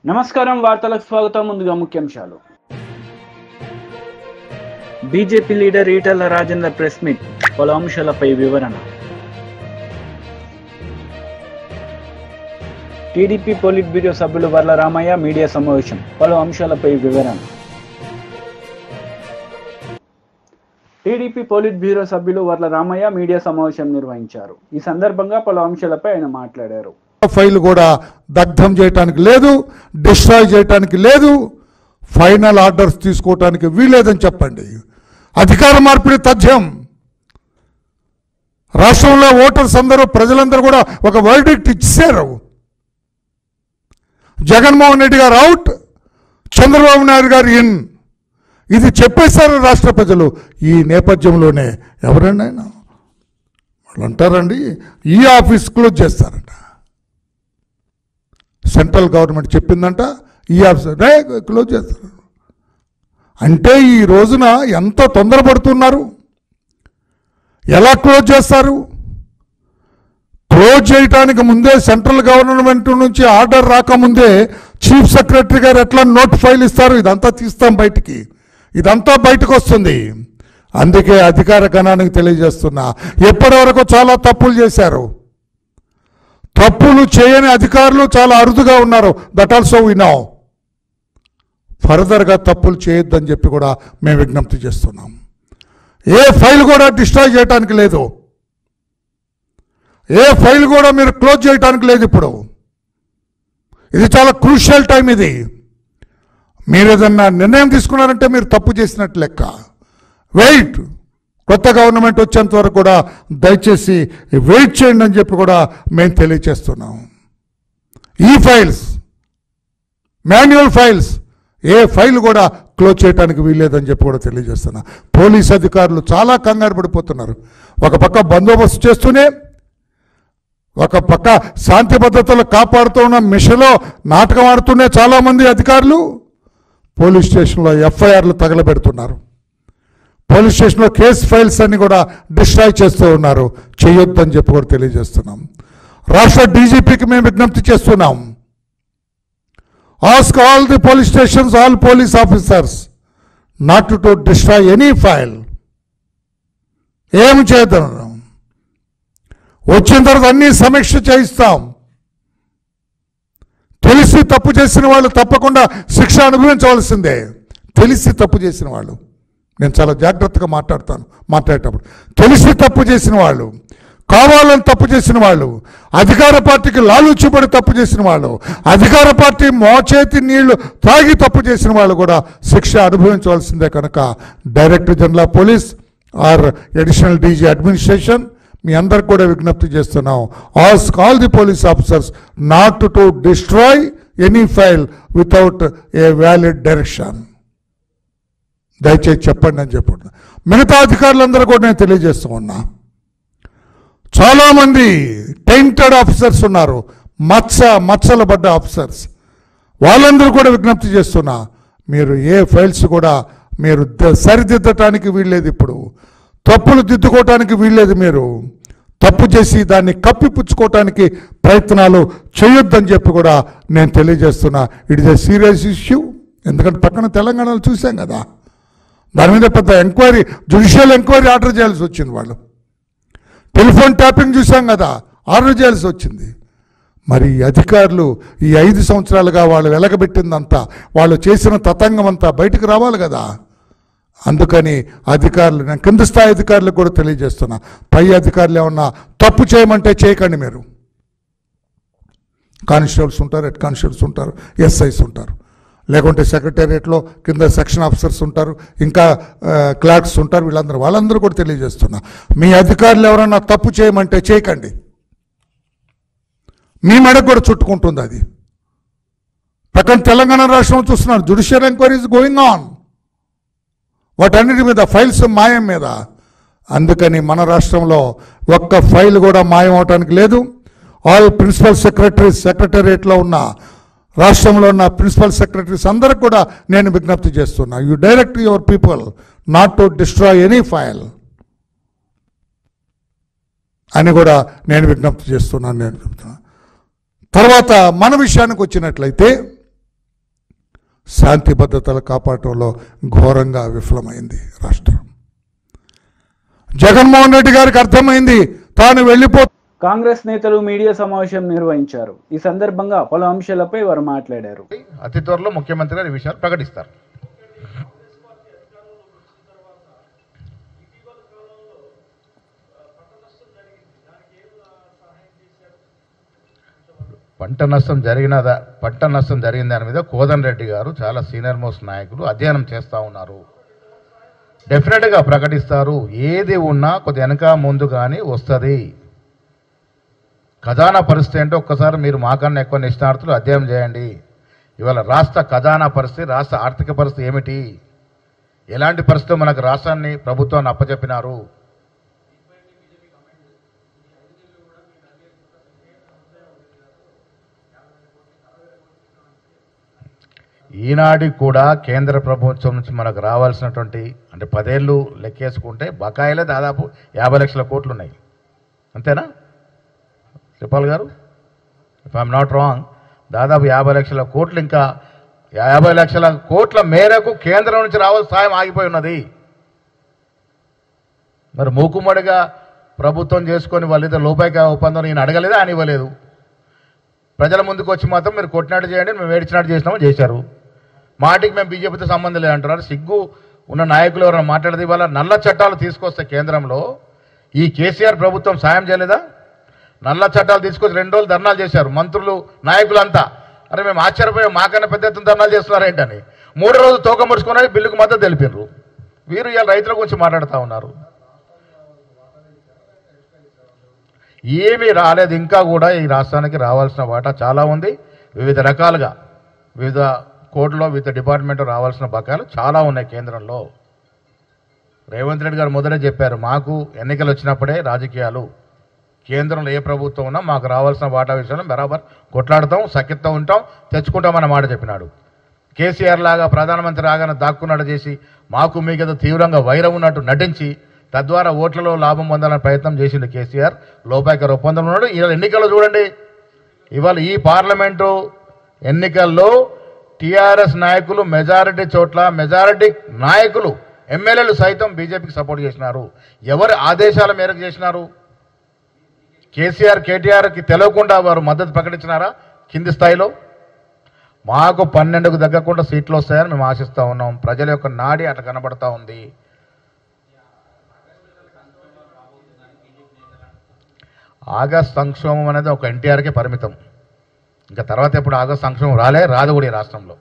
నమస్కారం వార్తలకు స్వాగతం. ముందుగా ముఖ్యాంశాలు. BJP leader Etela Rajender press meet, పలు అంశాలపై వివరణ. టీడీపీ పోలిట్ బ్యూరో సభ్యులు వర్ల రామయ్య మీడియా సమావేశం, పలు అంశాలపై వివరణ. టీడీపీ పోలిట్ బ్యూరో సభ్యులు వర్ల రామయ్య మీడియా సమావేశం నిర్వహించారు. ఈ సందర్భంగా పలు అంశాలపై ఆయన మాట్లాడారు. ఫైల్ కూడా దగ్ధం చేయడానికి లేదు, డిస్ట్రాయ్ చేయడానికి లేదు, ఫైనల్ ఆర్డర్స్ తీసుకోవటానికి వీలేదని చెప్పండి. అధికార మార్పిడి తథ్యం. రాష్ట్రంలో ఓటర్స్ అందరూ, ప్రజలందరూ కూడా ఒక వర్డిక్ట్ ఇచ్చారు. జగన్మోహన్ రెడ్డి గారు అవుట్, చంద్రబాబు నాయుడు గారు ఇన్, ఇది చెప్పేశారు రాష్ట్ర ప్రజలు. ఈ నేపథ్యంలోనే ఎవరైనా వాళ్ళు అంటారండి, ఈ ఆఫీస్ క్లోజ్ చేస్తారంట. సెంట్రల్ గవర్నమెంట్ చెప్పిందంట, ఈ ఆఫీస్ క్లోజ్ చేస్తారు. అంటే ఈ రోజున ఎంత తొందరపడుతున్నారు. ఎలా క్లోజ్ చేస్తారు? క్లోజ్ చేయడానికి ముందే సెంట్రల్ గవర్నమెంట్ నుంచి ఆర్డర్ రాకముందే చీఫ్ సెక్రటరీ గారు ఎట్లా నోట్ ఫైల్ ఇస్తారు, ఇదంతా తీస్తాం బయటికి, ఇదంతా బయటకు వస్తుంది. అందుకే అధికార గణానికి తెలియజేస్తున్నా, ఎప్పటి వరకు చాలా తప్పులు చేశారు. తప్పులు చేయని అధికారులు చాలా అరుదుగా ఉన్నారు. That also we know. ఫర్దర్గా తప్పులు చేయొద్దని చెప్పి కూడా మేము విజ్ఞప్తి చేస్తున్నాం. ఏ ఫైల్ కూడా డిస్ట్రాయ్ చేయడానికి లేదు, ఏ ఫైల్ కూడా మీరు క్లోజ్ చేయడానికి లేదు. ఇప్పుడు ఇది చాలా క్రూషియల్ టైం. ఇది మీరు ఏదన్నా నిర్ణయం తీసుకున్నారంటే మీరు తప్పు చేసినట్టు లెక్క. వెయిట్, కొత్త గవర్నమెంట్ వచ్చేంత వరకు కూడా దయచేసి వెయిట్ చేయండి అని చెప్పి కూడా మేము తెలియచేస్తున్నాం. ఈ ఫైల్స్, మాన్యువల్ ఫైల్స్, ఏ ఫైల్ కూడా క్లోజ్ చేయడానికి వీల్లేదని చెప్పి కూడా తెలియజేస్తున్నా. పోలీస్ అధికారులు చాలా కంగారు పడిపోతున్నారు. ఒక పక్క బందోబస్తు చేస్తూనే, ఒక పక్క శాంతి భద్రతలు కాపాడుతూ ఉన్న మిషన్లో నాటకం ఆడుతూనే చాలామంది అధికారులు పోలీస్ స్టేషన్లో ఎఫ్ఐఆర్లు తగలబెడుతున్నారు. పోలీస్ స్టేషన్లో కేసు ఫైల్స్ అన్ని కూడా డిస్ట్రాయ్ చేస్తూ ఉన్నారు. చేయొద్దని చెప్పి కూడా తెలియజేస్తున్నాం. రాష్ట్ర డీజీపీకి మేము విజ్ఞప్తి చేస్తున్నాం. Ask all the police stations, all police officers not to destroy any file. ఏం చేద్దాం, వచ్చిన తర్వాత అన్ని సమీక్ష చేయిస్తాం. తెలిసి తప్పు చేసిన వాళ్ళు తప్పకుండా శిక్ష అనుభవించవలసిందే. తెలిసి తప్పు చేసిన వాళ్ళు, నేను చాలా జాగ్రత్తగా మాట్లాడేటప్పుడు తెలిసి తప్పు చేసిన వాళ్ళు, కావాలని తప్పు చేసిన వాళ్ళు, అధికార పార్టీకి లాలూచిపడి తప్పు చేసిన వాళ్ళు, అధికార పార్టీ మోచేతి నీళ్లు తాగి తప్పు చేసిన వాళ్ళు కూడా శిక్ష అనుభవించవలసిందే. కనుక director general of police or additional DG administration మీ అందరికి కూడా విజ్ఞప్తి చేస్తున్నాం. Ask all the police officers not to destroy any file without a valid direction. దయచేసి చెప్పండి అని చెప్పండి. మిగతా అధికారులందరూ కూడా నేను తెలియజేస్తూ ఉన్నా. చాలామంది టెయింటెడ్ ఆఫీసర్స్ ఉన్నారు, మచ్చలు పడ్డ ఆఫీసర్స్. వాళ్ళందరూ కూడా విజ్ఞప్తి చేస్తున్నా, మీరు ఏ ఫైల్స్ కూడా మీరు సరిదిద్దటానికి వీల్లేదు. ఇప్పుడు తప్పులు దిద్దుకోవటానికి వీల్లేదు. మీరు తప్పు చేసి దాన్ని కప్పిపుచ్చుకోవటానికి ప్రయత్నాలు చేయొద్దని చెప్పి కూడా నేను తెలియజేస్తున్నా. It is a serious issue. ఎందుకంటే పక్కన తెలంగాణలో చూసాం కదా, దాని మీద పెద్ద ఎంక్వైరీ, జ్యుడిషియల్ ఎంక్వైరీ ఆర్డర్ చేయాల్సి వచ్చింది. వాళ్ళు టెలిఫోన్ ట్యాపింగ్ చూసాం కదా, ఆర్డర్ చేయాల్సి వచ్చింది. మరి అధికారులు ఈ 5 సంవత్సరాలుగా వాళ్ళు వెలగబెట్టిందంతా, వాళ్ళు చేసిన తతంగం అంతా బయటకు రావాలి కదా. అందుకని అధికారులు, నేను కింద స్థాయి అధికారులకు కూడా తెలియజేస్తున్నా, పై అధికారులు ఏమన్నా తప్పు చేయమంటే చేయకండి. మీరు కానిస్టేబుల్స్ ఉంటారు, హెడ్ కానిస్టేబుల్స్ ఉంటారు, ఎస్ఐస్ ఉంటారు, లేకుంటే సెక్రటేరియట్లో కింద సెక్షన్ ఆఫీసర్స్ ఉంటారు, ఇంకా క్లర్క్స్ ఉంటారు. వాళ్ళందరూ కూడా తెలియజేస్తున్నా, మీ అధికారులు ఎవరన్నా తప్పు చేయమంటే చేయకండి. మీ మెడకు కూడా చుట్టుకుంటుంది అది. పక్కన తెలంగాణ రాష్ట్రం చూస్తున్నారు, judicial enquiry is going on. వాటన్నిటి మీద, ఫైల్స్ మాయం మీద. అందుకని మన రాష్ట్రంలో ఒక్క ఫైల్ కూడా మాయం అవటానికి లేదు. ఆల్ ప్రిన్సిపల్ సెక్రటరీస్, సెక్రటేరియట్లో ఉన్న రాష్ట్రంలో ఉన్న ప్రిన్సిపల్ సెక్రటరీస్ అందరికి కూడా నేను విజ్ఞప్తి చేస్తున్నా, you direct your people not to destroy any file అని కూడా నేను విజ్ఞప్తి చేస్తున్నాను. తర్వాత మన విషయానికి వచ్చినట్లయితే, శాంతి భద్రతలు కాపాడటంలో ఘోరంగా విఫలమైంది రాష్ట్రం. జగన్మోహన్ రెడ్డి గారికి అర్థమైంది తాను వెళ్ళిపో. కాంగ్రెస్ నేతలు మీడియా సమావేశం నిర్వహించారు. ఈ సందర్భంగా పలు అంశాలపై వారు మాట్లాడారు. అతి త్వరలో ముఖ్యమంత్రి గారు ఈ విషయాలు ప్రకటిస్తారు. పంట నష్టం జరిగిన దాని మీద కోదండ రెడ్డి గారు చాలా సీనియర్ మోస్ట్ నాయకులు అధ్యయనం చేస్తూ ఉన్నారు. డెఫినెట్గా ప్రకటిస్తారు. ఏది ఉన్నా కొద్ది వెనక ముందు కానీ వస్తుంది. ఖజానా పరిస్థితి అంటే ఒక్కసారి మీరు మాకన్నా ఎక్కువ నిష్ణార్థులు అధ్యయనం చేయండి. ఇవాళ రాష్ట్ర ఖజానా పరిస్థితి, రాష్ట్ర ఆర్థిక పరిస్థితి ఏమిటి, ఎలాంటి పరిస్థితి మనకు రాష్ట్రాన్ని ప్రభుత్వాన్ని అప్పచెప్పినారు. ఈనాటికి కూడా కేంద్ర ప్రభుత్వం నుంచి మనకు రావాల్సినటువంటి అంటే 10 ఏళ్ళు లెక్కేసుకుంటే బకాయిలే దాదాపు 50 లక్షల కోట్లు ఉన్నాయి. అంతేనా శ్రీపాల్ గారు? ఇఫ్ ఐఎమ్ నాట్ రాంగ్, దాదాపు 50 లక్షల కోట్లు, ఇంకా 50 లక్షల కోట్ల మేరకు కేంద్రం నుంచి రావాల్సిన సాయం ఆగిపోయి ఉన్నది. మరి మూకుమ్మడిగా ప్రభుత్వం చేసుకొని వాళ్ళిద్దరు లోపాయిక ఒప్పందం ఈయన అడగలేదు, ఆయన ఇవ్వలేదు. ప్రజల ముందుకు వచ్చి మాత్రం మీరు కొట్టినట్టు చేయండి, మేము ఏడిచినట్టు చేసినామని చేశారు. మాటికి మేము బీజేపీతో సంబంధం లేదంటున్నారు. సిగ్గు ఉన్న నాయకులు ఎవరైనా మాట్లాడేది. ఇవాళ నల్ల చట్టాలు తీసుకొస్తే కేంద్రంలో ఈ కేసీఆర్ ప్రభుత్వం సాయం చేయలేదా? నల్ల చట్టాలు తీసుకొచ్చి 2 రోజులు ధర్నాలు చేశారు మంత్రులు, నాయకులంతా. అరే మేము ఆశ్చర్యపోయాం, మాకన్నా పెద్ద ఎత్తున ధర్నాలు చేస్తున్నారు ఏంటని. 3వ రోజు తోక ముడుచుకుని బిల్లుకు మద్దతు తెలిపినారు. వీరు ఇవాళ రైతుల గురించి మాట్లాడుతూ ఉన్నారు. ఏమీ రాలేదు. ఇంకా కూడా ఈ రాష్ట్రానికి రావాల్సిన వాటా చాలా ఉంది. వివిధ రకాలుగా వివిధ కోర్టులో వివిధ డిపార్ట్మెంట్లో రావాల్సిన బకాయిలు చాలా ఉన్నాయి కేంద్రంలో. రేవంత్ రెడ్డి గారు మొదటే చెప్పారు, మాకు ఎన్నికలు వచ్చినప్పుడే రాజకీయాలు, కేంద్రంలో ఏ ప్రభుత్వం ఉన్నా మాకు రావాల్సిన వాటా విషయంలో బరాబర్ కొట్లాడతాం, సఖ్యతతో ఉంటాం, తెచ్చుకుంటామన్న మాట చెప్పినాడు. కేసీఆర్ లాగా ప్రధానమంత్రి రాగానే దాక్కున్నట్టు చేసి మాకు మీకేదో తీవ్రంగా వైరం ఉన్నట్టు నటించి తద్వారా ఓట్లలో లాభం పొందాలని ప్రయత్నం చేసిండు కేసీఆర్. లోపాయిక ఒప్పందం ఉన్నాడు. ఇవాళ ఎన్నికల్లో చూడండి, ఇవాళ ఈ పార్లమెంటు ఎన్నికల్లో టీఆర్ఎస్ నాయకులు మెజారిటీ చోట్ల, మెజారిటీ నాయకులు ఎమ్మెల్యేలు సైతం బీజేపీకి సపోర్ట్ చేసినారు. ఎవరి ఆదేశాల మేరకు చేసినారు? కేసీఆర్ కేటీఆర్కి తెలియకుండా వారు మద్దతు ప్రకటించినారా? కింది స్థాయిలో మాకు 12కు తగ్గకుండా సీట్లు వస్తాయని మేము ఆశిస్తూ ఉన్నాం. ప్రజల యొక్క నాడి అట్లా కనబడతా ఉంది. ఆగస్ట్ సంక్షోభం అనేది ఒక ఎన్టీఆర్కే పరిమితం. ఇంకా తర్వాత ఎప్పుడు ఆగస్ట్ సంక్షోభం రాదు కూడా ఈ రాష్ట్రంలో.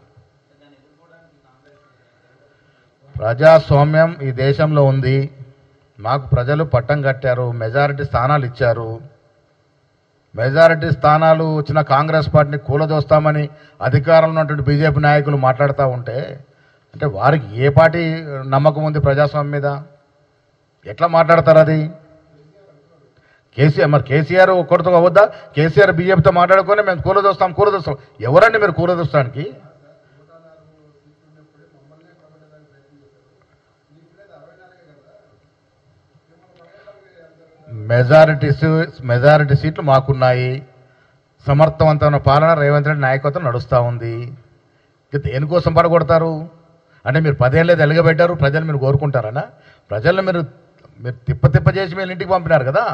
ప్రజాస్వామ్యం ఈ దేశంలో ఉంది. మాకు ప్రజలు పట్టం కట్టారు, మెజారిటీ స్థానాలు ఇచ్చారు. మెజారిటీ స్థానాలు వచ్చిన కాంగ్రెస్ పార్టీని కూలదోస్తామని అధికారంలో ఉన్నటువంటి బీజేపీ నాయకులు మాట్లాడుతూ ఉంటే, అంటే వారికి ఏ పార్టీ నమ్మకం ఉంది ప్రజాస్వామ్యం మీద? ఎట్లా మాట్లాడతారు అది? కేసీఆర్ ఒక్కరితో అవద్దా? కేసీఆర్ బీజేపీతో మాట్లాడుకొని మేము కూలదోస్తాం. ఎవరండి మీరు కూలదోస్తానికి? మెజారిటీ సీట్లు మాకున్నాయి. సమర్థవంతమైన పాలన రేవంత్ రెడ్డి నాయకత్వం నడుస్తూ ఉంది. దేనికోసం పడగొడతారు? అంటే మీరు 10 ఏళ్ళేది ఎలగబెట్టారు, ప్రజలు మీరు కోరుకుంటారనా? ప్రజలను మీరు తిప్ప చేసి మీరు ఇంటికి పంపినారు కదా.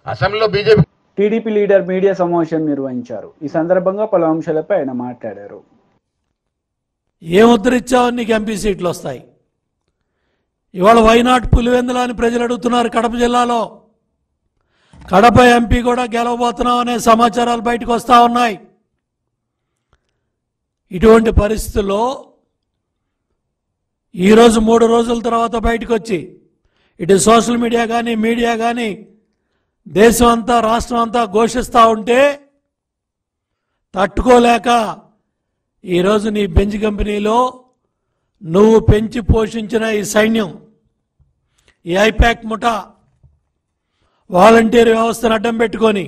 అసెంబ్లీలో బీజేపీ టీడీపీ లీడర్ మీడియా సమావేశం నిర్వహించారు. ఈ సందర్భంగా పలు అంశాలపై ఆయన మాట్లాడారు. ఏం ఉద్ధరించావు, నీకు ఎంపీ సీట్లు వస్తాయి. ఇవాళ వైనాట్ పులివెందుల అని ప్రజలు అడుగుతున్నారు. కడప జిల్లాలో కడప ఎంపీ కూడా గెలవబోతున్నాం అనే సమాచారాలు బయటకు వస్తూ ఉన్నాయి. ఇటువంటి పరిస్థితుల్లో ఈరోజు 3 రోజుల తర్వాత బయటకు వచ్చి ఇటు సోషల్ మీడియా కానీ మీడియా కానీ దేశం అంతా రాష్ట్రం అంతా ఘోషిస్తూ ఉంటే తట్టుకోలేక ఈరోజు నీ బెంచ్ కంపెనీలో నువ్వు పెంచి పోషించిన ఈ సైన్యం, ఈ ఐపాక్ ముఠా వాలంటీర్ వ్యవస్థను అడ్డం పెట్టుకొని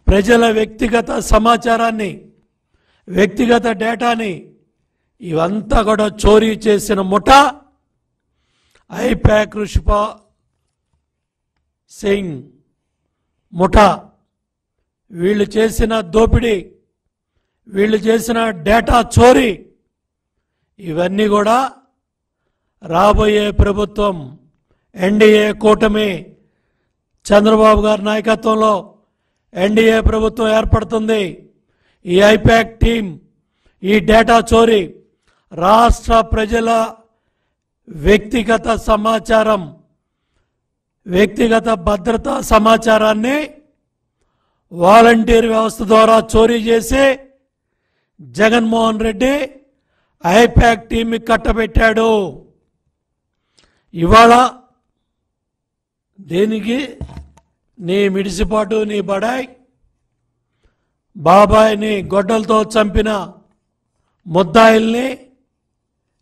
ప్రజల వ్యక్తిగత సమాచారాన్ని, వ్యక్తిగత డేటాని ఇవంతా కూడా చోరీ చేసిన ముఠా ఐపాక్ రుషిపా సింగ్ ముఠా. వీళ్ళు చేసిన దోపిడీ, వీళ్ళు చేసిన డేటా చోరీ ఇవన్నీ కూడా రాబోయే ప్రభుత్వం ఎన్డీఏ కూటమి చంద్రబాబు గారి నాయకత్వంలో ఎన్డీఏ ప్రభుత్వం ఏర్పడుతుంది. ఈ ఐపాక్ టీం ఈ డేటా చోరీ, రాష్ట్ర ప్రజల వ్యక్తిగత సమాచారం, వ్యక్తిగత భద్రతా సమాచారాన్ని వాలంటీర్ వ్యవస్థ ద్వారా చోరీ చేసి జగన్మోహన్ రెడ్డి ఐపాక్ టీంని కట్టబెట్టాడు. ఇవాళ దేనికి నీ మిడిసిపాటు, నీ బడాయ్ బాబాయిని గొడ్డలతో చంపిన ముద్దాయిల్ని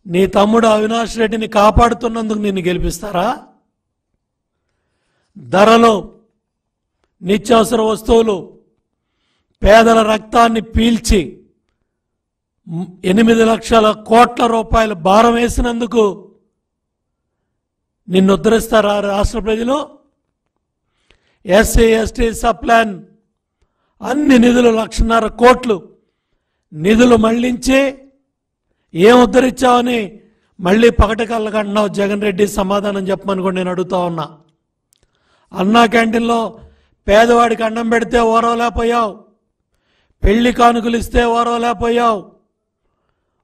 నీ తమ్ముడు అవినాష్ రెడ్డిని కాపాడుతున్నందుకు నిన్ను గెలిపిస్తారా? ధరలు, నిత్యావసర వస్తువులు, పేదల రక్తాన్ని పీల్చి 8 లక్షల కోట్ల రూపాయల భారం వేసినందుకు నిన్ను ఉద్ధరిస్తారా రాష్ట్ర ప్రజలు? ఎస్సీ ఎస్టీ సప్లాన్ అన్ని నిధులు 1.5 కోట్లు నిధులు మళ్లించి ఏం ఉద్ధరించావని మళ్ళీ పగటకల్లకంటున్నావు. జగన్ రెడ్డి సమాధానం చెప్పమని కూడా నేను అడుగుతా ఉన్నా. అన్నా క్యాంటీన్లో పేదవాడికి అన్నం పెడితే ఓరవలేకపోయావు, పెళ్లి కానుకలు ఇస్తే ఓరవలేకపోయావు,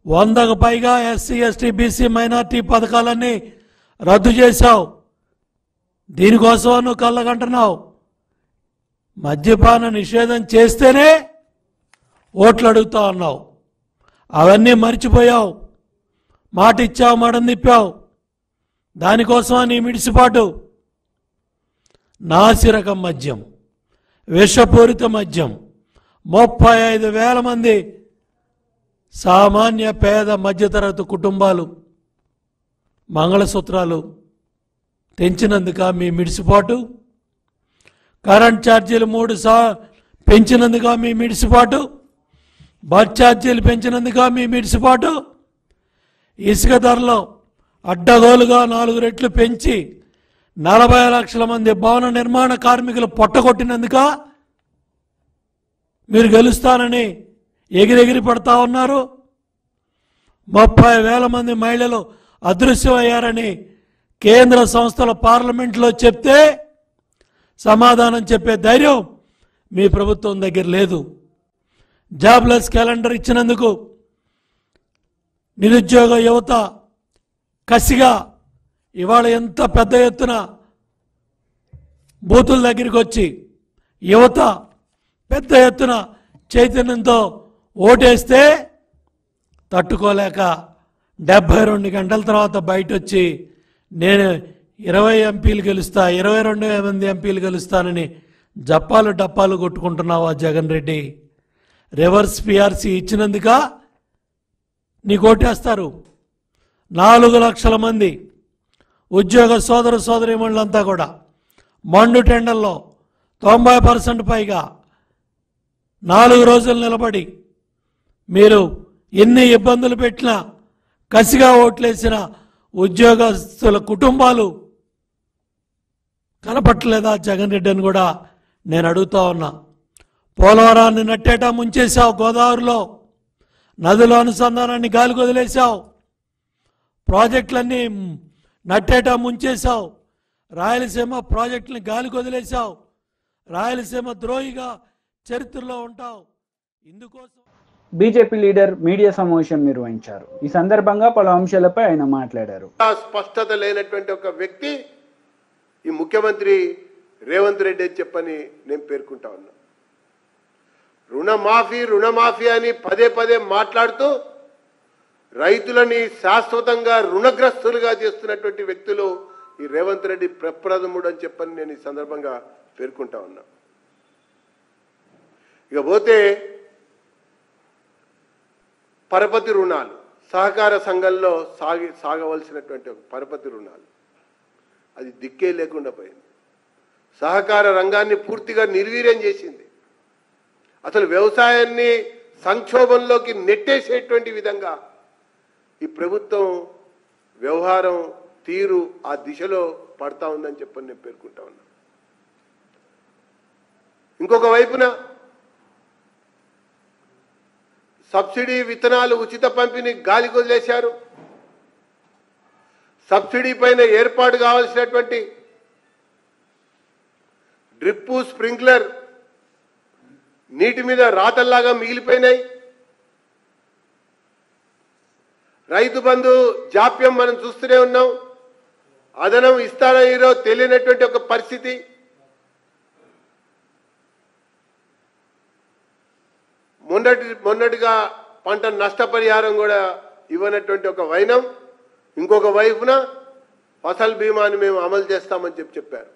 100కు పైగా ఎస్సీ ఎస్టీ బీసీ మైనార్టీ పథకాలన్నీ రద్దు చేశావు. దీనికోసం నువ్వు కళ్ళకంటున్నావు. మద్యపాన నిషేధం చేస్తేనే ఓట్లు అడుగుతా ఉన్నావు. అవన్నీ మర్చిపోయావు. మాట ఇచ్చావు, మడం తిప్పావు. దానికోసం నీ మిడిసిపాటు. నాసిరకం మద్యం, విషపూరిత మద్యం, 35,000 మంది సామాన్య పేద మధ్యతరగతి కుటుంబాలు మంగళసూత్రాలు తెంచినందుక మీ మిడిసిపాటు? కరెంట్ ఛార్జీలు 3 పెంచినందుక మీ మిడిసిపాటు? బస్ ఛార్జీలు పెంచినందుక మీ మిడిసిపాటు? ఇసుక ధరలో అడ్డగోలుగా 4 రెట్లు పెంచి 40 లక్షల మంది భవన నిర్మాణ కార్మికులు పొట్టగొట్టినందుక మీరు గెలుస్తానని ఎగిరెగిరి పడతా ఉన్నారు? 30,000 మంది మహిళలు అదృశ్యమయ్యారని కేంద్ర సంస్థల పార్లమెంట్లో చెప్తే సమాధానం చెప్పే ధైర్యం మీ ప్రభుత్వం దగ్గర లేదు. జాబ్లెస్ క్యాలెండర్ ఇచ్చినందుకు నిరుద్యోగ యువత కసిగా ఇవాళ ఎంత పెద్ద ఎత్తున బూతుల దగ్గరికి వచ్చి యువత పెద్ద ఎత్తున చైతన్యంతో ఓటేస్తే తట్టుకోలేక 72 గంటల తర్వాత బయట వచ్చి నేను 20 ఎంపీలు గెలుస్తా, 22 మంది ఎంపీలు గెలుస్తానని జప్పాలు డప్పాలు కొట్టుకుంటున్నావా జగన్ రెడ్డి? రివర్స్ పిఆర్సీ ఇచ్చినందుక నీకు ఓటేస్తారు. 4 లక్షల మంది ఉద్యోగ సోదర సోదరీమణులంతా కూడా మండు టెండర్లో 90% పైగా 4 రోజులు నిలబడి మీరు ఎన్ని ఇబ్బందులు పెట్టినా కసిగా ఓట్లేసిన ఉద్యోగస్తుల కుటుంబాలు కనపట్టలేదా జగన్ రెడ్డి అని కూడా నేను అడుగుతా ఉన్నా. పోలవరాన్ని నట్టేటా ముంచేశావు, గోదావరిలో నదుల అనుసంధానాన్ని గాలికి వదిలేశావు, ప్రాజెక్టులన్నీ నట్టేటా ముంచేశావు, రాయలసీమ ప్రాజెక్టుని గాలికి వదిలేశావు, రాయలసీమ ద్రోహిగా చరిత్రలో ఉంటావు. ఇందుకోసం బీజేపీ లీడర్ మీడియా సమావేశం నిర్వహించారు. ఈ సందర్భంగా పలు అంశాలపై ఆయన మాట్లాడారు. స్పష్టత లేనటువంటి ఒక వ్యక్తి ఈ ముఖ్యమంత్రి రేవంత్ రెడ్డి అని చెప్పని నేను పేర్కొంటా ఉన్నా. రుణమాఫీ అని పదే పదే మాట్లాడుతూ రైతులని శాశ్వతంగా రుణగ్రస్తులుగా చేస్తున్నటువంటి వ్యక్తులు ఈ రేవంత్ రెడ్డి ప్రప్రథముడు అని చెప్పని నేను ఈ సందర్భంగా పేర్కొంటా ఉన్నా. ఇకపోతే పరపతి రుణాలు, సహకార సంఘంలో సాగవలసినటువంటి ఒక పరపతి రుణాలు అది దిక్కే లేకుండా పోయింది. సహకార రంగాన్ని పూర్తిగా నిర్వీర్యం చేసింది. అసలు వ్యవసాయాన్ని సంక్షోభంలోకి నెట్టేసేటువంటి విధంగా ఈ ప్రభుత్వం వ్యవహారం తీరు ఆ దిశలో పడతా ఉందని చెప్పని నేను పేర్కొంటా ఉన్నా. ఇంకొక వైపున సబ్సిడీ విత్తనాలు ఉచిత పంపిణీ గాలికి వదిలేశారు. సబ్సిడీ పైన ఏర్పాటు కావాల్సినటువంటి డ్రిప్పు స్ప్రింక్లర్ నీటి మీద రాతల్లాగా మిగిలిపోయినాయి. రైతు బంధు జాప్యం మనం చూస్తూనే ఉన్నాం. అదనం ఇస్తారో ఈరోజు తెలియనటువంటి ఒక పరిస్థితి. మొన్నటిగా పంట నష్టపరిహారం కూడా ఇవ్వనటువంటి ఒక వైనం. ఇంకొక వైపున ఫసల్ బీమాని మేము అమలు చేస్తామని చెప్పారు.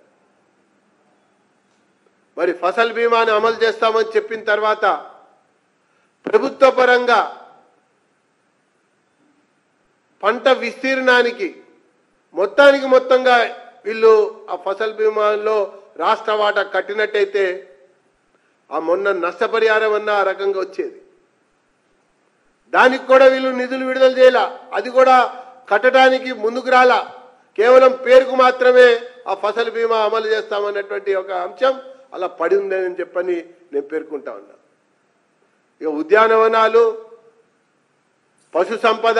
మరి ఫసల్ బీమాని అమలు చేస్తామని చెప్పిన తర్వాత ప్రభుత్వ పరంగా పంట విస్తీర్ణానికి మొత్తంగా వీళ్ళు ఆ ఫసల్ బీమాలో రాష్ట్ర వాటా కట్టినట్టయితే ఆ మొన్న నష్టపరిహారం అన్న ఆ రకంగా వచ్చేది. దానికి కూడా వీళ్ళు నిధులు విడుదల చేయాల, అది కూడా కట్టడానికి ముందుకు రాలా. కేవలం పేరుకు మాత్రమే ఆ ఫసల్ బీమా అమలు చేస్తామన్నటువంటి ఒక అంశం అలా పడి ఉందని చెప్పని నేను పేర్కొంటా ఉన్నా. ఇక ఉద్యానవనాలు, పశు సంపద,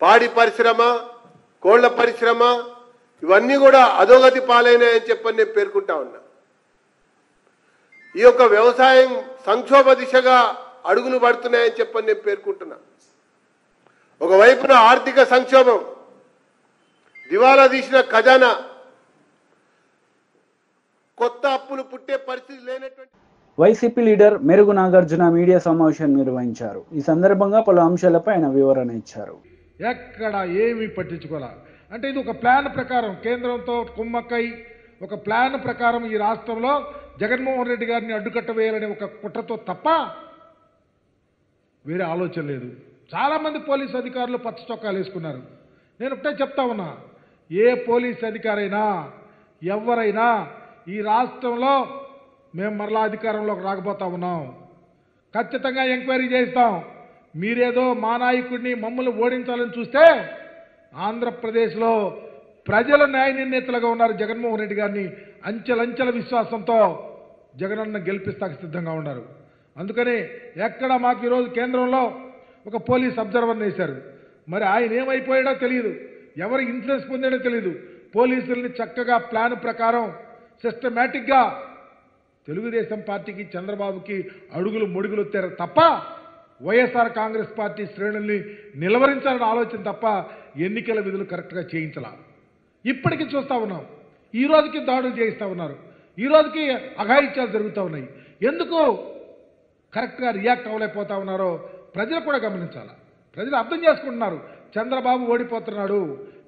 పాడి పరిశ్రమ, కోళ్ల పరిశ్రమ ఇవన్నీ కూడా అధోగతి పాలైనాయని చెప్పని నేను పేర్కొంటా ఉన్నా. ఈ యొక్క వ్యవసాయం సంక్షోభ దిశగా అడుగులు పడుతున్నాయని చెప్పని నేను పేర్కొంటున్నా. ఒకవైపున ఆర్థిక సంక్షోభం, దివాలా తీసిన ఖజానా, కొత్త అప్పులు పుట్టే పరిస్థితి లేనటువంటి వైసీపీ లీడర్ మెరుగు నాగార్జున మీడియా సమావేశం నిర్వహించారు. ఈ సందర్భంగా పలు అంశాలపై ఆయన వివరణ ఇచ్చారు. ఎక్కడ ఏమీ పట్టించుకోలే. అంటే ఇది ఒక ప్లాన్ ప్రకారం కేంద్రంతో కుమ్మక్కై ఒక ప్లాన్ ప్రకారం ఈ రాష్ట్రంలో జగన్మోహన్ రెడ్డి గారిని అడ్డుకట్ట వేయాలనే ఒక కుట్రతో తప్ప వేరే ఆలోచన లేదు. చాలామంది పోలీసు అధికారులు పచ్చ చొక్కాలు వేసుకున్నారు. నేను ఒకటే చెప్తా ఉన్నా, ఏ పోలీసు అధికారైనా ఎవరైనా ఈ రాష్ట్రంలో మేము మరలా అధికారంలోకి రాకపోతా ఉన్నాం, ఖచ్చితంగా ఎంక్వైరీ చేస్తాం. మీరేదో మా నాయకుడిని మమ్మల్ని ఓడించాలని చూస్తే ఆంధ్రప్రదేశ్లో ప్రజలు న్యాయ నిర్ణేతలుగా ఉన్నారు. జగన్మోహన్ రెడ్డి గారిని అంచెలంచెల విశ్వాసంతో జగనన్న గెలిపిస్తానికి సిద్ధంగా ఉన్నారు. అందుకని ఎక్కడ మాకు ఈరోజు కేంద్రంలో ఒక పోలీస్ అబ్జర్వర్ని వేశారు. మరి ఆయన ఏమైపోయాడో తెలియదు, ఎవరు ఇన్ఫ్లుయెన్స్ పొందాడో తెలియదు. పోలీసుల్ని చక్కగా ప్లాన్ ప్రకారం సిస్టమేటిక్గా తెలుగుదేశం పార్టీకి చంద్రబాబుకి అడుగులు ముడుగులు వచ్చారు తప్ప వైఎస్ఆర్ కాంగ్రెస్ పార్టీ శ్రేణుల్ని నిలవరించాలని ఆలోచన తప్ప ఎన్నికల విధులు కరెక్ట్గా చేయించాల. ఇప్పటికీ చూస్తూ ఉన్నాం. ఈ రోజుకి దాడులు చేయిస్తూ ఉన్నారు, ఈ రోజుకి అఘాయిత్యాలు జరుగుతూ ఉన్నాయి. ఎందుకు కరెక్ట్గా రియాక్ట్ అవ్వలేకపోతా ఉన్నారో ప్రజలు కూడా గమనించాలి. ప్రజలు అర్థం చేసుకుంటున్నారు. చంద్రబాబు ఓడిపోతున్నాడు,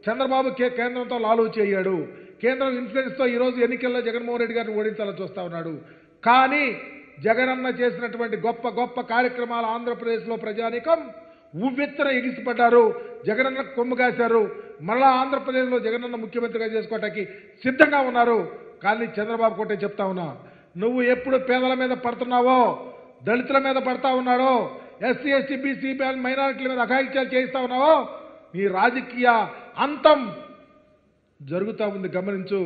చంద్రబాబు కేంద్రంతో లాలూచి అయ్యాడు, కేంద్రం ఇన్ఫ్లుయెన్స్తో ఈరోజు ఎన్నికల్లో జగన్మోహన్ రెడ్డి గారిని ఓడించాలని చూస్తూ ఉన్నాడు. కానీ జగనన్న చేసినటువంటి గొప్ప గొప్ప కార్యక్రమాలు ఆంధ్రప్రదేశ్లో ప్రజానీకం ఉవ్వెత్తున ఎగిసిపడ్డారు, జగనన్నకు కొమ్ముగాశారు. మళ్ళా ఆంధ్రప్రదేశ్లో జగనన్న ముఖ్యమంత్రిగా చేసుకోవటానికి సిద్ధంగా ఉన్నారు. కానీ చంద్రబాబు కోటే చెప్తా ఉన్నా, నువ్వు ఎప్పుడు పేదల మీద పడుతున్నావో, దళితుల మీద పడతా ఉన్నాడో, ఎస్సీ ఎస్టీ బీసీ మైనారిటీల మీద అఘాయిత్యాలు చేయిస్తా ఉన్నావో, నీ రాజకీయ అంతం జరుగుతూ ఉంది, గమనించు.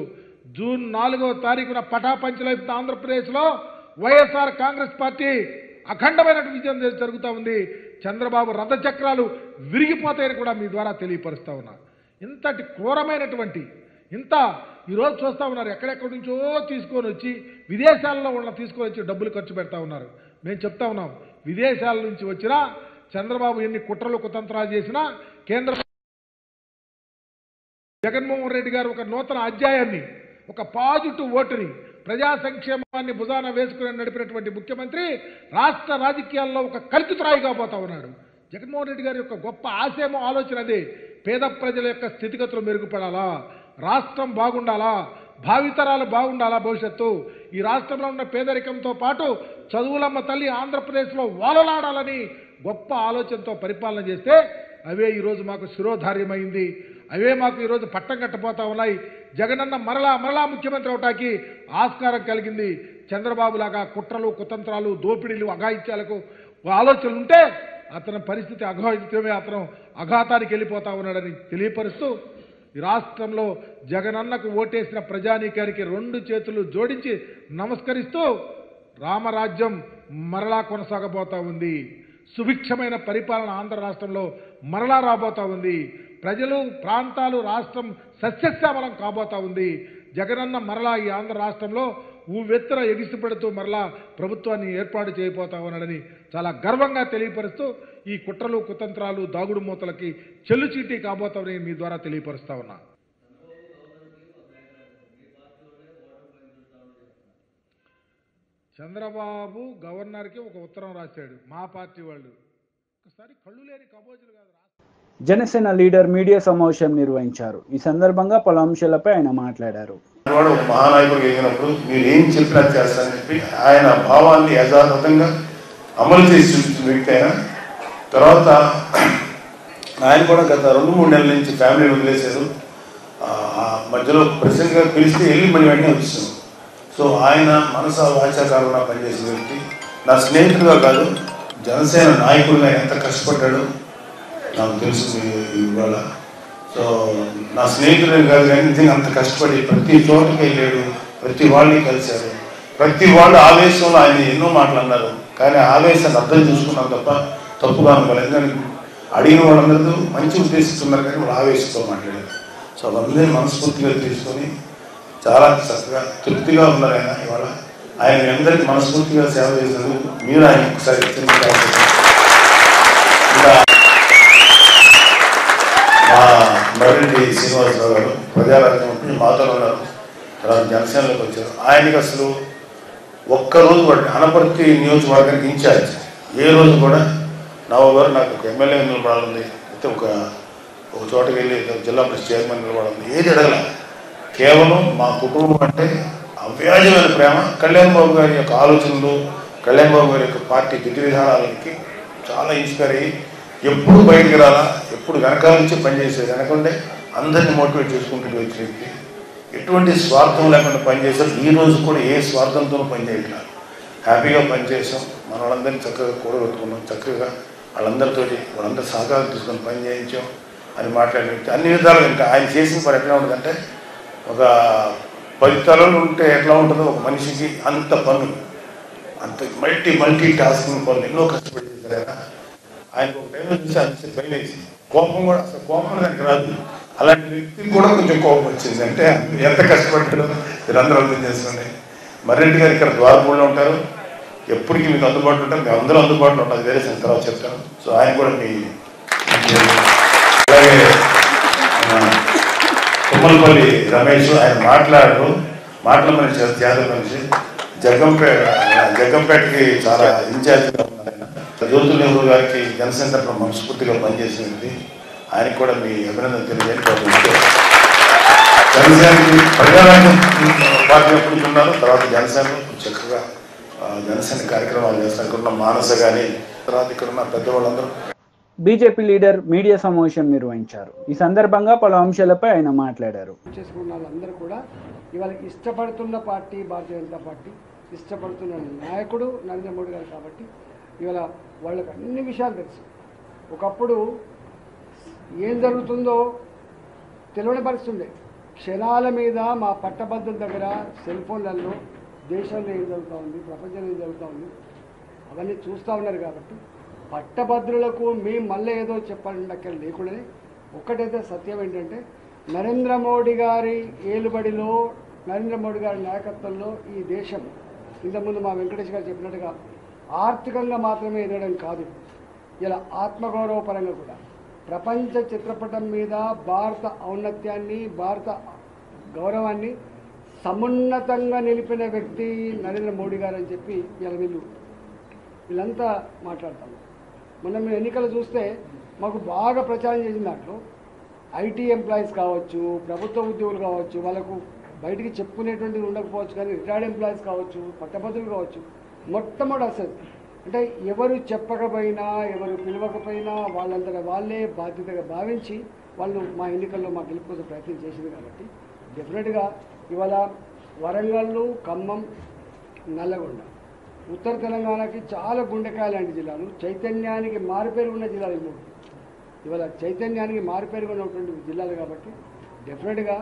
జూన్ 4వ తారీఖున పటాపంచలైపు ఆంధ్రప్రదేశ్లో వైఎస్ఆర్ కాంగ్రెస్ పార్టీ అఖండమైన విజయం జరుగుతూ ఉంది. చంద్రబాబు రథచక్రాలు విరిగిపోతాయని కూడా మీ ద్వారా తెలియపరుస్తా ఉన్నా. ఇంతటి క్రూరమైనటువంటి ఇంత ఈరోజు చూస్తూ ఉన్నారు. ఎక్కడెక్కడి నుంచో తీసుకొని వచ్చి విదేశాల్లో ఉన్న తీసుకొని వచ్చి డబ్బులు ఖర్చు పెడతా ఉన్నారు. మేము చెప్తా ఉన్నాం, విదేశాల నుంచి వచ్చినా చంద్రబాబు ఎన్ని కుట్రలు కుతంత్రాలు చేసినా కేంద్ర జగన్మోహన్ రెడ్డి గారు ఒక నూతన అధ్యాయాన్ని, ఒక పాజిటివ్ ఓటుని, ప్రజా సంక్షేమాన్ని భుజాన వేసుకుని నడిపినటువంటి ముఖ్యమంత్రి రాష్ట్ర రాజకీయాల్లో ఒక కల్పితురాయిగా పోతా ఉన్నాడు. జగన్మోహన్ రెడ్డి గారి యొక్క గొప్ప ఆశయమో ఆలోచన అదే. పేద ప్రజల యొక్క స్థితిగతులు మెరుగుపడాలా, రాష్ట్రం బాగుండాలా, భావితరాలు బాగుండాలా, భవిష్యత్తు ఈ రాష్ట్రంలో ఉన్న పేదరికంతో పాటు చదువులమ్మ తల్లి ఆంధ్రప్రదేశ్లో వాలలాడాలని గొప్ప ఆలోచనతో పరిపాలన చేస్తే అవే ఈరోజు మాకు శిరోధార్యమైంది, అవే మాకు ఈరోజు పట్టం కట్టబోతా ఉన్నాయి. జగనన్న మరలా ముఖ్యమంత్రి అవటానికి ఆస్కారం కలిగింది. చంద్రబాబు లాగా కుట్రలు కుతంత్రాలు దోపిడీలు అఘాయిత్యాలకు ఆలోచనలు ఉంటే అతని పరిస్థితి అఘాయిత్యమే, అతను అఘాతానికి వెళ్ళిపోతా ఉన్నాడని తెలియపరుస్తూ ఈ రాష్ట్రంలో జగనన్నకు ఓటేసిన ప్రజానీకానికి 2 చేతులు జోడించి నమస్కరిస్తూ రామరాజ్యం మరలా కొనసాగబోతా ఉంది. సుభిక్షమైన పరిపాలన ఆంధ్ర రాష్ట్రంలో మరలా రాబోతా ఉంది. ప్రజలు, ప్రాంతాలు, రాష్ట్రం సస్యశ్యామలం కాబోతా ఉంది. జగనన్న మరలా ఈ ఆంధ్ర రాష్ట్రంలో ఊవెత్తర ఎగిసిపడుతూ మరలా ప్రభుత్వాన్ని ఏర్పాటు చేయబోతా ఉన్నాడని చాలా గర్వంగా తెలియపరుస్తూ ఈ కుట్రలు, కుతంత్రాలు, దాగుడు మూతలకి చెల్లుచీటీ కాబోతామని మీ ద్వారా తెలియపరుస్తా ఉన్నా. చంద్రబాబు గవర్నర్కి ఒక ఉత్తరం రాశాడు, మా పార్టీ వాళ్ళు. ఒకసారి కళ్ళు లేని కబోజులు కాదు. జనసేన లీడర్ మీడియా సమావేశం నిర్వహించారు. ఈ సందర్భంగా పలు అంశాలపై ఆయన మాట్లాడారు. ఒక మహానాయకుడు ఎగినప్పుడు మీరు ఏం చెప్పినా చేస్తారని చెప్పి ఆయన భావాన్ని యథాతథంగా అమలు చేసి చూపించిన వ్యక్తి ఆయన. తర్వాత ఆయన కూడా గత 2-3 నెలల నుంచి ఫ్యామిలీ వదిలేశారు. మధ్యలో ప్రెసిడెంట్గా పిలిస్తే వెళ్ళి మళ్ళీ వెంటనే వచ్చాను. సో ఆయన మనసా వాచాకారంగా పనిచేసిన వ్యక్తి. నా స్నేహితుడుగా కాదు, జనసేన నాయకుడిగా ఎంత కష్టపడ్డాడు నాకు తెలుసు ఇవాళ. సో నా స్నేహితుడే కాదు కానీ నిజంగా అంత కష్టపడి ప్రతి చోటుకి వెళ్ళాడు, ప్రతి వాళ్ళని కలిశారు. ప్రతి వాళ్ళు ఆవేశంలో ఆయన ఎన్నో మాట్లాడినారు, కానీ ఆవేశాన్ని అర్థం చూసుకున్నాం తప్ప తప్పుగా అనుకోలేదు. ఎందుకంటే అడిగిన వాళ్ళందరూ మంచి ఉద్దేశిస్తున్నారు కానీ వాళ్ళు ఆవేశంతో మాట్లాడారు. సో వాళ్ళందరినీ మనస్ఫూర్తిగా తీసుకొని చాలా చక్కగా తృప్తిగా ఉన్నారు ఆయన. ఇవాళ ఆయన మీ అందరికీ మనస్ఫూర్తిగా సేవ చేసినందుకు మీరు ఆయన ఒకసారి మా మర్రెడ్డి శ్రీనివాసరావు గారు ప్రజారాజ్యం మాతో ఉన్నారు. తర్వాత జనసేనలోకి వచ్చారు. ఆయనకి అసలు ఒక్కరోజు కూడా అనపర్తి నియోజకవర్గానికి ఇన్ఛార్జ్ ఏ రోజు కూడా గారు నాకు ఒక ఎమ్మెల్యే నిలబడాలి, అయితే ఒక చోటకి వెళ్ళి జిల్లా పరిషత్ చైర్మన్ నిలబడాలి, ఏది అడగల. కేవలం మా కుటుంబం అంటే అవ్యాజమైన ప్రేమ. కళ్యాణ్ బాబు గారి యొక్క ఆలోచనలు, కళ్యాణ్ బాబు గారి యొక్క పార్టీ విధి విధానాలకి చాలా ఇన్స్పైర్ అయ్యి ఎప్పుడు బయటికి రాలా, ఎప్పుడు వెనకాల నుంచి పనిచేసేది, వెనకండే అందరినీ మోటివేట్ చేసుకుంటూ వచ్చే వ్యక్తి. ఎటువంటి స్వార్థం లేకుండా పనిచేశారు. ఈ రోజు కూడా ఏ స్వార్థంతోనూ పనిచేయట్లేదు, హ్యాపీగా పనిచేసాం. మన వాళ్ళందరినీ చక్కగా కూడగొట్టుకున్నాం, చక్కగా వాళ్ళందరి సహకారం తీసుకొని పని చేయించాం అని మాట్లాడిన వ్యక్తి. అన్ని విధాలుగా ఇంకా ఆయన చేసిన పని ఎట్లా ఉంటుందంటే, ఒక 10 తలలు ఉంటే ఎట్లా ఉంటుందో ఒక మనిషికి అంత పనులు, అంత మల్టీ టాస్కింగ్ పనులు ఎన్నో కష్టపడి చేశారు. ఆయనకు ఒక టైంలో చూసి అంతే భయం వేసి కోపం కూడా అసలు కోపం దానికి రాదు. అలాంటి వ్యక్తికి కూడా కొంచెం కోపం వచ్చింది. అంటే ఎంత కష్టపడ్డాడో మీరందరూ అర్థం చేసుకోండి. మర్రెడ్డి గారు ఇక్కడ ద్వారపూడిలో ఉంటారు, ఎప్పటికీ మీకు అందుబాటులో ఉంటారు, మేము అందరూ అందుబాటులో ఉంటారు, వేరే తర్వాత చెప్తాను. సో ఆయన కూడా మీ అలాగే తుమ్మలపల్లి రమేష్, ఆయన మాటల మనిషి, జాతర మనిషి, జగ్గంపేటకి చాలా ఇన్ఛార్జిగా ఉన్నారు. జ్యోతుల్ నెహ్రూ గారికి జనసేన తరఫున మనస్ఫూర్తిగా పనిచేసింది. ఆయనకు కూడా మీ అభినందన తెలియజేయండి. జనసేనకి ప్రజారాజ్యం పార్టీ ఎప్పుడు ఉన్నారు, తర్వాత జనసేన చక్కగా జనసేన కార్యక్రమాలు చేస్తారు. ఇక్కడ ఉన్న మానస కానీ, తర్వాత ఇక్కడ ఉన్న పెద్దవాళ్ళందరూ. బీజేపీ లీడర్ మీడియా సమావేశం నిర్వహించారు. ఈ సందర్భంగా పలు అంశాలపై ఆయన మాట్లాడారు. చేసుకున్న వాళ్ళందరూ కూడా ఇవాళ ఇష్టపడుతున్న పార్టీ భారతీయ జనతా పార్టీ, ఇష్టపడుతున్న నాయకుడు నరేంద్ర మోడీ గారు. కాబట్టి ఇవాళ వాళ్ళకి అన్ని విషయాలు తెలుసు. ఒకప్పుడు ఏం జరుగుతుందో తెలియని పరిస్థితి ఉండే. క్షణాల మీద మా పట్టభద్రుల దగ్గర సెల్ ఫోన్లలో దేశంలో ఏం జరుగుతూ ఉంది, ప్రపంచంలో ఏం జరుగుతూ ఉంది అవన్నీ చూస్తూ ఉన్నారు. కాబట్టి పట్టభద్రులకు మేము మళ్ళీ ఏదో చెప్పాలంటే అక్కడ లేకుండానే ఒక్కటైతే సత్యం ఏంటంటే, నరేంద్ర మోడీ గారి ఏలుబడిలో, నరేంద్ర మోడీ గారి నాయకత్వంలో ఈ దేశం ఇంతకుముందు మా వెంకటేష్ గారు చెప్పినట్టుగా ఆర్థికంగా మాత్రమే ఎదగడం కాదు, ఇలా ఆత్మగౌరవపరంగా కూడా ప్రపంచ చిత్రపటం మీద భారత ఔన్నత్యాన్ని, భారత గౌరవాన్ని సమున్నతంగా నిలిపిన వ్యక్తి నరేంద్ర మోడీ గారు అని చెప్పి ఇలా వీళ్ళంతా మాట్లాడతాము. మొన్న మేము ఎన్నికలు చూస్తే మాకు బాగా ప్రచారం చేసిన దాంట్లో ఐటీ ఎంప్లాయీస్ కావచ్చు, ప్రభుత్వ ఉద్యోగులు కావచ్చు, వాళ్ళకు బయటికి చెప్పుకునేటువంటిది ఉండకపోవచ్చు, కానీ రిటైర్డ్ ఎంప్లాయీస్ కావచ్చు, పట్టభద్రులు కావచ్చు, మొట్టమొదటి అసలు అంటే ఎవరు చెప్పకపోయినా, ఎవరు పిలవకపోయినా వాళ్ళంతటా వాళ్ళే బాధ్యతగా భావించి వాళ్ళు మా ఎన్నికల్లో మా గెలుపు కోసం ప్రయత్నం చేసింది. కాబట్టి డెఫినెట్గా ఇవాళ వరంగల్, ఖమ్మం, నల్లగొండ, ఉత్తర తెలంగాణకి చాలా గుండెకాయ లాంటి జిల్లాలు, చైతన్యానికి మారుపేరు ఉన్న జిల్లాలు మూడు. ఇవాళ చైతన్యానికి మారుపేరుగా ఉన్నటువంటి జిల్లాలు. కాబట్టి డెఫినెట్గా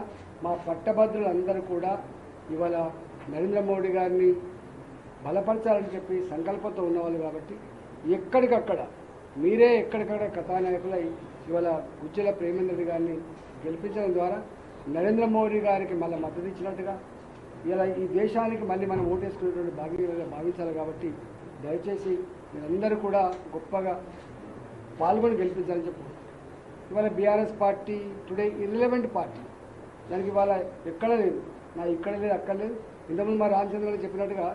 మా పట్టభద్రులందరూ కూడా ఇవాళ నరేంద్ర మోడీ గారిని బలపరచాలని చెప్పి సంకల్పంతో ఉన్నవాళ్ళు. కాబట్టి ఎక్కడికక్కడ మీరే ఎక్కడికక్కడ కథానాయకులై ఇవాళ గుజ్జల ప్రేమేంద్ర గారిని గెలిపించడం ద్వారా నరేంద్ర మోడీ గారికి మళ్ళీ మద్దతు ఇచ్చినట్టుగా ఇలా ఈ దేశానికి మళ్ళీ మనం ఓటేసుకునేటువంటి భాగంగా భావించాలి. కాబట్టి దయచేసి మీరందరూ కూడా గొప్పగా పాల్గొని గెలిపించాలని చెప్పు. ఇవాళ BRS party today irrelevant party, దానికి ఇవాళ ఎక్కడ లేదు, నా ఇక్కడ లేదు అక్కడ లేదు. ఇంతకుముందు మా రామచంద్ర గారు చెప్పినట్టుగా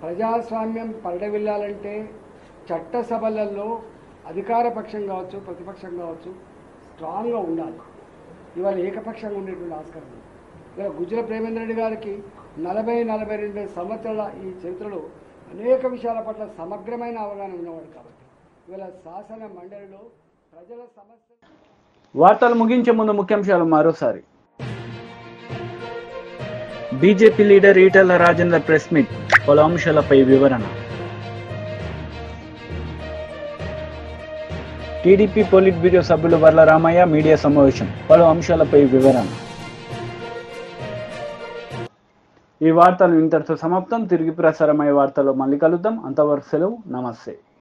ప్రజాస్వామ్యం పరిడవిల్లాలంటే చట్టసభలలో అధికార పక్షం కావచ్చు ప్రతిపక్షం కావచ్చు స్ట్రాంగ్గా ఉండాలి. ఇవాళ ఏకపక్షంగా ఉండేటువంటి ఆస్కారం ఉంది. ఇవాళ గుజ్జల ప్రేమేంద్ర రెడ్డి గారికి 40-42 సంవత్సరాల ఈ చరిత్రలో అనేక విషయాల పట్ల సమగ్రమైన అవగాహన ఉన్నవాడు కాబట్టి ఇవాళ శాసన మండలిలో ప్రజల సమస్య. వార్తలు ముగించే ముందు ముఖ్యాంశాలు మరోసారి. BJP leader Etela Rajender press meet, పలు అంశాలపై వివరణ. టీడీపీ పోలిట్ బ్యూరో సభ్యులు వర్ల రామయ్య మీడియా సమావేశం, పలు అంశాలపై వివరణ. ఈ వార్తలు ఇంతటితో సమాప్తం. తిరిగి ప్రసారమయ్యే వార్తల్లో మళ్ళీ కలుద్దాం. అంతవరకు సెలవు. నమస్తే.